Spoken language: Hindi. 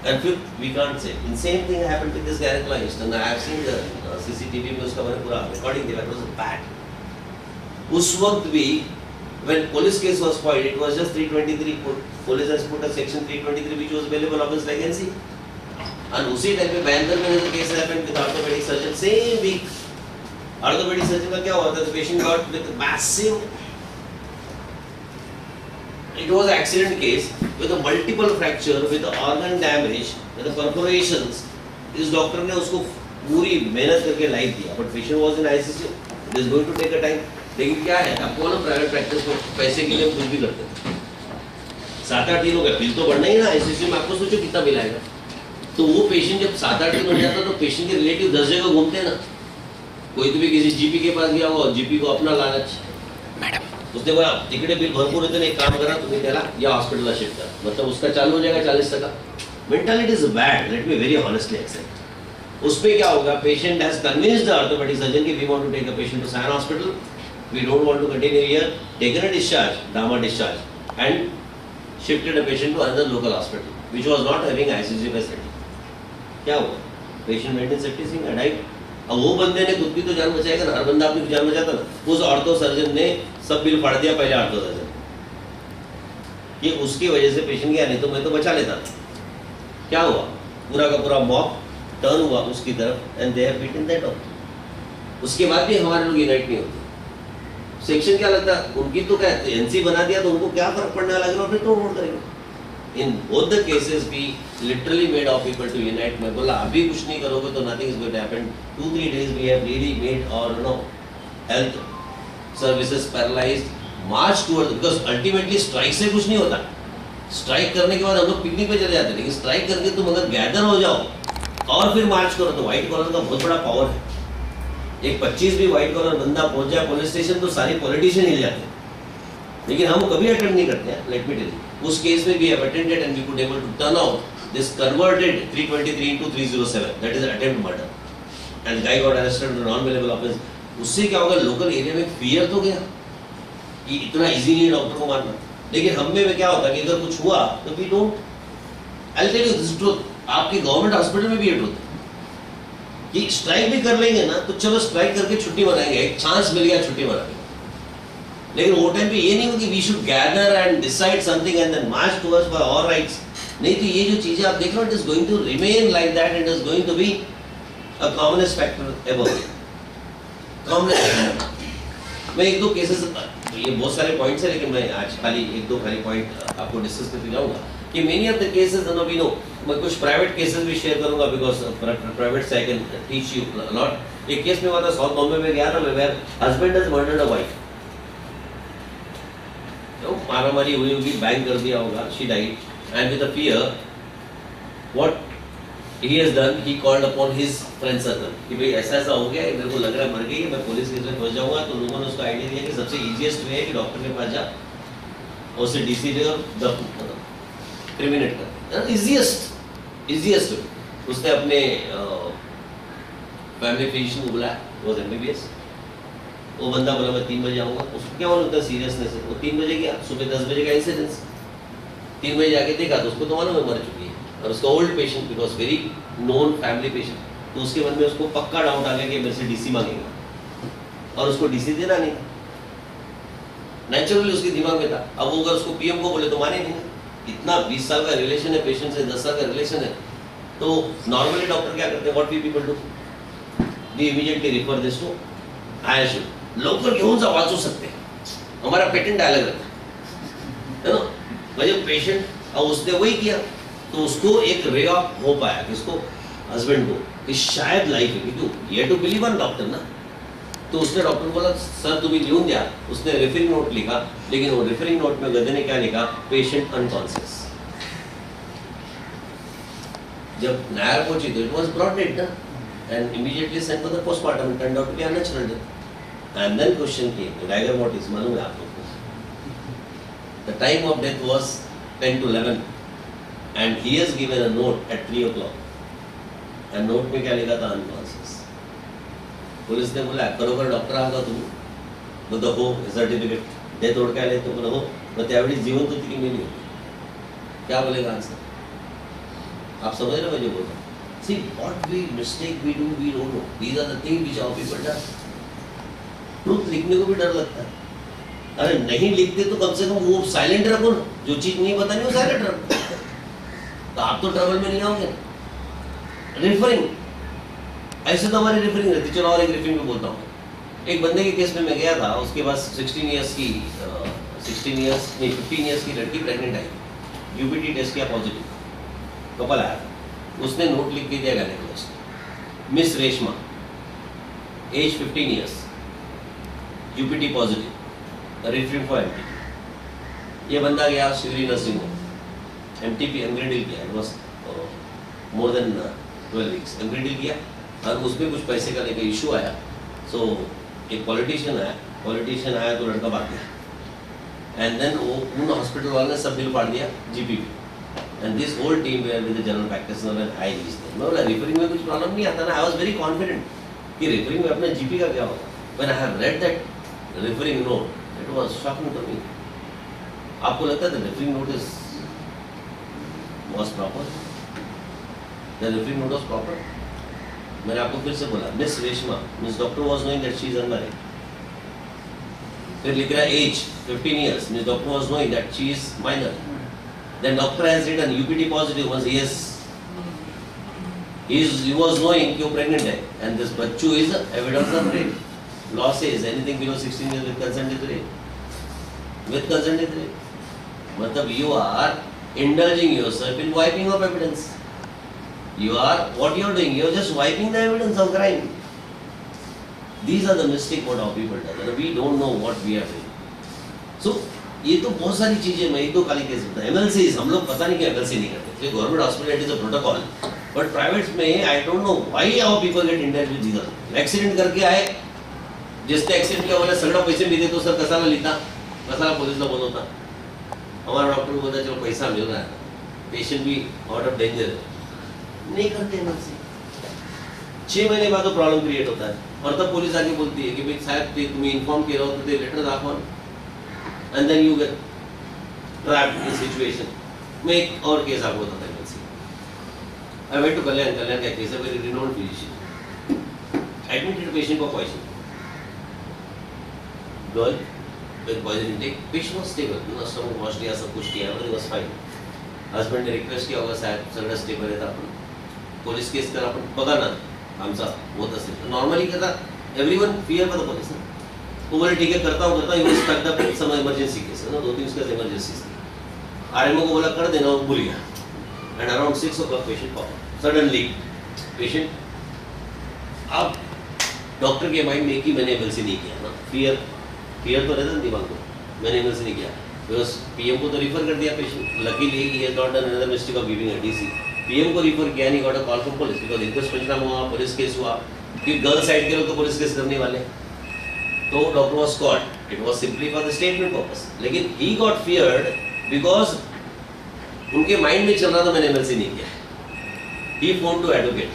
And fifth, we can't say. In same thing happened with this gynecologist, and I have seen the CCTV में उसका मैंने पूरा recording देखा. It was bad. उस वक्त भी when police case was filed, it was just 323. Police has put a section 323 which was available of his vacancy. And उसी टाइम पे बैंगलोर में जो case happened with orthopedic surgeon, same week. Orthopedic surgeon का क्या हुआ था? The patient got with massive. It was an accident case with a multiple fracture, with the organ damage, with the perforations. इस डॉक्टर ने उसको पूरी मेहनत करके लाइफ दिया, but patient was in ICU. It is going to take a time. लेकिन क्या है, आपको ना प्राइवेट प्रैक्टिस में पैसे के लिए कुछ भी करते हैं. 7-8 दिन हो गए, बिल तो बढ़ना ही ना. ICU में आपको सोचो कितना बिल आएगा. तो वो पेशेंट जब 7-8 दिन हो जाता तो पेशेंट के रिलेटिव 10 जगह घूमते हैं ना. कोई तो भी किसी जीपी के पास गया होगा, जीपी को अपना लालच, उसने बोला तिकडे बिल भरपूर होते, एक काम करा तुम्ही त्याला या हॉस्पिटलला शिफ्ट करा, मतलब उसका चालू हो जाएगा 40%. Mentality is bad, let me very honestly accept. उस पे क्या होगा, patient has convinced the orthopaedic surgeon कि we want to take a patient to Sion hospital, we don't want to continue here, taken a discharge, DAMA discharge and shifted a patient to another local hospital which was not having ICU facility. क्या हुआ, पेशेंट मेंटेन सेफ्टी सिंह डाइड. अब वो बंदे ने खुद की तो जान बचाएगा ना, हर बंदा अपनी जान बचाता ना. उस ऑर्थो सर्जन ने सब बिल फाड़ दिया पहले ऑर्थो सर्जन, ये उसकी वजह से पेशेंट गया, नहीं तो मैं तो बचा लेता था. क्या हुआ, पूरा का पूरा मॉब टर्न हुआ उसकी तरफ and they have beaten that of. उसके बाद भी हमारे लोग यूनाइट नहीं होते. सेक्शन क्या लगता है उनकी, तो क्या एनसी बना दिया तो उनको क्या फर्क पड़ने लगा, फिर तोड़ फोड़ करेंगे. In both the cases, we literally made our people to unite. मैं बोला अभी कुछ नहीं करोगे तो nothing is going to happen. 2-3 days we have really made our health services paralyzed. March towards, because ultimately strike से कुछ नहीं होता. Strike करने के बाद हम लोग पिकनिक पे चले जाते हैं, लेकिन strike करके तुम अगर गैदर हो जाओ और फिर मार्च करो तो व्हाइट कॉलर का बहुत बड़ा पावर है. एक 25 भी व्हाइट कॉलर बंदा पहुंच जाए पुलिस स्टेशन तो सारे पॉलिटिशियन हिल जाते हैं. लेकिन हम कभी अटेम्प्ट नहीं करते हैं. लेट मी टेल यू, उस केस में we have attended and we could able to turn out this converted 323 into 307, that is attempt murder, and guy got arrested on non-bailable offense. उससे क्या होगा, लोकल एरिया में फियर तो गया कि इतना इजी नहीं है डॉक्टर को मारना. लेकिन हम में क्या होता है कि अगर कुछ हुआ तो we don't. I tell you this truth, आपके गवर्नमेंट हॉस्पिटल में भी ये ट्रूथ है कि स्ट्राइक भी कर लेंगे ना तो चलो स्ट्राइक करके छुट्टी मनाएंगे, एक चांस मिल गया छुट्टी मनाने. लेकिन वो टाइम पे ये नहीं हो कि we should gather and decide something and then march towards for our rights. नहीं तो ये जो चीजें आप देख रहे हो, it is going to remain like that, it is going to be a commonest factor ever. Commonest. मैं एक दो केसेस, ये बहुत सारे पॉइंट्स है लेकिन मैं आज खाली एक दो पॉइंट आपको डिस्कस करके जाऊंगा कि many of the cases we know. मैं कुछ प्राइवेट केसेस भी शेयर करूंगा बिकॉज प्राइवेट से I can teach you lot. एक केस में हुआ था साउथ बॉम्बे में गया था मैं, where husband has murdered a wife. मारामारी हुई होगी, बैंग कर दिया होगा, she died, and with a fear, what he has done, he called upon his friend circle कि भाई ऐसा ऐसा हो गया है, मेरे को लग रहा है मर गई है, मैं पुलिस केस में फंस जाऊंगा. तो लोगों ने उसको आइडिया दिया कि सबसे इजीएस्ट वे है कि डॉक्टर के पास जा और उसे डीसी दे और क्रिमिनेट कर. Easiest way. उसने अपने फैमिली फिजिशियन को बुलाया, वो एमबीबीएस. वो बंदा बोला मैं 3 बजे आऊँगा. उसको क्या मालूम था सीरियसनेस है. वो 3 बजे गया, सुबह 10 बजे का इंसिडेंस. 3 बजे जाके देखा तो उसको तो मालूम है मर चुकी है, और उसका old patient because very known family patient. तो उसके मन में उसको पक्का डाउट आ गया कि मेरे से डीसी मांगेगा, और उसको डीसी देना नहीं. नेचुरली उसके दिमाग में था. अब वो अगर उसको पीएम को बोले तो माने नहीं. इतना 20 साल का रिलेशन है पेशेंट से, 10 साल का रिलेशन है. तो नॉर्मली डॉक्टर क्या करते हैं, what we people do, we immediately refer this to ISU. Local घेऊन जा वाचू सकते हैं, हमारा पेटेंट अलग रहता है ना. जब पेशेंट और उसने वही किया तो उसको एक रे ऑफ होप आया कि उसको हस्बैंड को कि शायद लाइफ है, क्योंकि ये टू बिलीव ऑन डॉक्टर ना. तो उसने डॉक्टर बोला सर तुम्हें लिखून दिया. उसने रेफरिंग नोट लिखा, लेकिन वो रेफरिंग नोट में गधे ने क्या लिखा, पेशेंट अनकॉन्शियस. जब नायर पहुंची तो इट वाज ब्रॉड डेड ना, and immediately sent for the postmortem. It turned out to be unnatural death. And then question came, Tiger what is मालूम है आप लोगों को? The time of death was 10 to 11, and he has given a note at 3 o'clock. And note में क्या लिखा था, unconscious. पुलिस ने बोला बरोबर डॉक्टर आगा तुम्ही, बोलतो हो सर्टिफिकेट डेथ ओळख आले तो बोला हो. मग त्यावेळी जिवंत होती की मेली होती, क्या बोलेगा आंसर. आप समझ रहे हो मैं जो बोल रहा हूँ? See what we mistake we do, we don't know. These are the things which our people do. Truth लिखने को भी डर लगता है. अरे नहीं लिखते तो कम से कम वो साइलेंट रखो ना. जो चीज नहीं बतानी वो साइलेंट रखो. तो आप तो ट्रबल में नहीं आओगे. रेफरिंग ऐसे तो हमारी रेफरिंग रहती. चलो और एक रेफरिंग में बोलता हूँ. एक बंदे के केस में मैं गया था. उसके पास 15 इयर्स की लड़की प्रेग्नेंट आई. यूपीटी टेस्ट किया पॉजिटिव. कपल आया. उसने नोट लिख के दिया gynaecologist. Miss Reshma, age 15 years, UPT positive, referring for MTP. ये बंदा गया शिवरी नर्सिंग होम. एमटीपी एमग्रेडिल किया. It was more than 12 weeks. एमग्रेडिल किया और उसमें कुछ पैसे का लेकर इशू आया. सो एक पॉलिटिशियन आया तो लड़का भाग गया. एंड देन वो उन हॉस्पिटल वाले ने सब बिल फाड़ दिया GPP. And this whole team were with the general practitioner when I reached there. मैं बोला रेफरिंग में कुछ प्रॉब्लम नहीं आता ना. I was very confident कि रेफरिंग में अपने जीपी का क्या होगा. When I have read that referring note, it was shocking to me. आपको लगता है the referring note was proper? The referring note was proper? मैंने आपको फिर से बोला miss Reshma, miss doctor was knowing that she is unmarried. फिर लिख रहा है age 15 years. Miss doctor was knowing that she is minor. Then doctor has written UPT positive once he was knowing कि वो pregnant है. And this Bachchu is evidence of rape. Law says anything below 16 years with consent is rape. With consent is rape. मतलब you are indulging yourself in wiping of evidence. What you are doing? You are just wiping the evidence of crime. These are the mistakes what our people do. We don't know what we are doing. So ये तो बहुत सारी चीजें. मैं एक दो खाली केस बताया. एमएलसीज हम लोग पता नहीं क्या एमएलसी नहीं करते. Government hospital it is a protocol. But private में I don't know why our people get indulge with these. Accident करके आए. जिसने एक्सीडेंट किया बोला सगळं पैसे मी देतो सर. कसाला लिहिता. कसाला पोलिसला बोलवता. हमारा डॉक्टर बोलता चलो पैसा मिल रहा है. पेशेंट भी आउट ऑफ डेंजर. नहीं करते एमएलसी. 6 महीने बाद तो प्रॉब्लम क्रिएट होता है. और तब पुलिस आके बोलती है कि भाई साहब तुम्ही इन्फॉर्म केलं होतं ते लेटर दाखवा. And then you get trapped in situation. मैं एक और केस आपको बताता हूँ. I went to Kalyan का केस है. Very renowned physician. Admitted patient for poison. Girl with poison intake. Patient was stable. Stomach wash किया, सब कुछ किया. Everything was fine. Husband ने request किया होगा साहब सगळं स्टेबल आहे. आपण पोलीस केस तर आपण बघा ना आमचा होत असेल. नॉर्मली कहता everyone fear for the police. वो बोले ठीक है करता हूँ सम इमरजेंसी केस है ना. 2-3 उसका इमरजेंसी थी. आरएमओ को बोला कर देना. वो भूल गया. And around 6 o'clock patient pop suddenly. Patient अब डॉक्टर के माइंड में कि मैंने एमएलसी नहीं किया ना. फियर तो रहता दिमाग में. मैंने एमएलसी नहीं किया. बिकॉज पीएम को तो रिफर कर दिया patient. Luckily he has not done another mistake of giving a DC. PM को रिफर किया नहीं. Got a call from police because inquest panchnama हुआ. पुलिस केस हुआ. कि गर्ल साइड के लोग तो पुलिस केस करने वाले. तो doctor was caught. It was simply for the statement purpose. लेकिन he got feared because उनके माइंड में चल रहा था मैंने एमएलसी नहीं किया. He phoned to advocate.